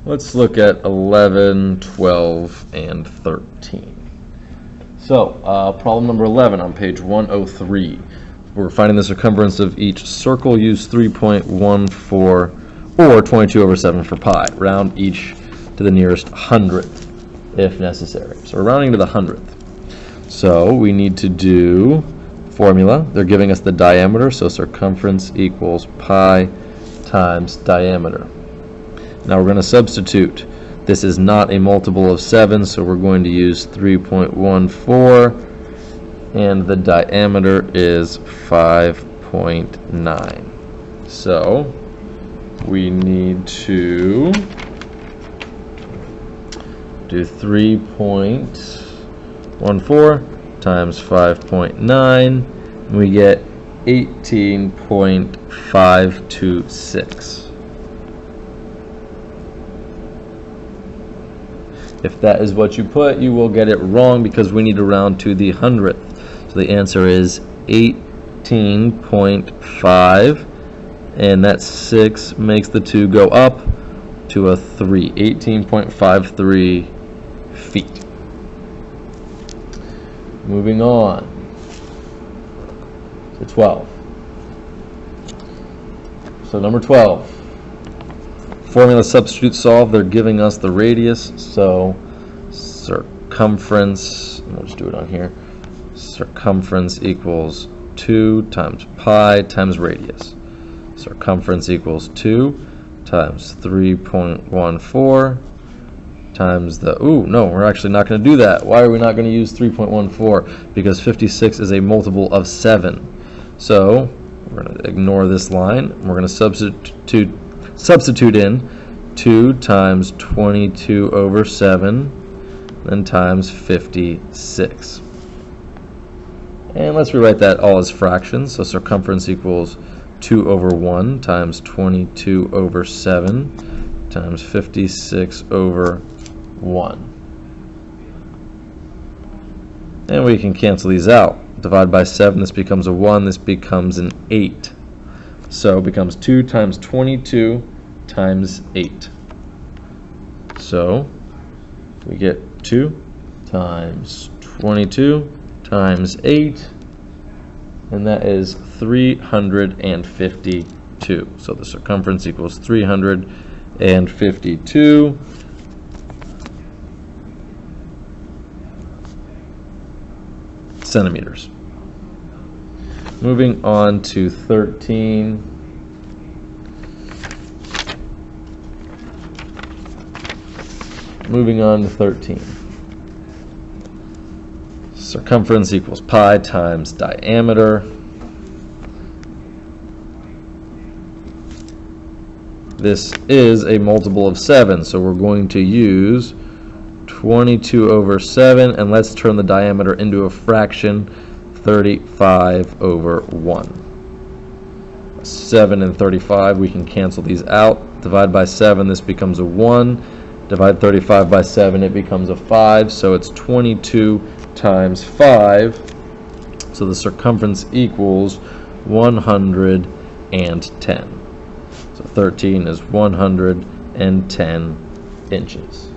Let's look at 11, 12, and 13. So, problem number 11 on page 103. We're finding the circumference of each circle. Use 3.14 or 22 over 7 for pi. Round each to the nearest hundredth if necessary. So we're rounding to the hundredth. So we need to do formula. They're giving us the diameter, so circumference equals pi times diameter. Now we're going to substitute. This is not a multiple of 7, so we're going to use 3.14, and the diameter is 5.9. So we need to do 3.14 times 5.9, and we get 18.526. If that is what you put, you will get it wrong because we need to round to the hundredth. So the answer is 18.5, and that 6 makes the 2 go up to a 3, 18.53 feet. Moving on to 12. So number 12. Formula substitute solve. They're giving us the radius, so circumference, we'll just do it on here. Circumference equals 2 times pi times radius. Circumference equals 2 times 3.14 times the, no, we're actually not going to do that. Why are we not going to use 3.14? Because 56 is a multiple of 7. So we're going to ignore this line. We're going to substitute in 2 times 22 over 7, then times 56. And let's rewrite that all as fractions. So circumference equals 2 over 1 times 22 over 7 times 56 over 1. And we can cancel these out. Divide by 7, this becomes a 1, this becomes an 8. So it becomes 2 times 22 times 8. So we get 2 times 22 times 8, and that is 352. So the circumference equals 352 centimeters. Moving on to 13. Moving on to 13. Circumference equals pi times diameter. This is a multiple of 7, so we're going to use 22 over 7, and let's turn the diameter into a fraction, 35 over 1. 7 and 35, we can cancel these out. Divide by 7, this becomes a 1. Divide 35 by 7, it becomes a 5, so it's 22 times 5. So the circumference equals 110. So 13 is 110 inches.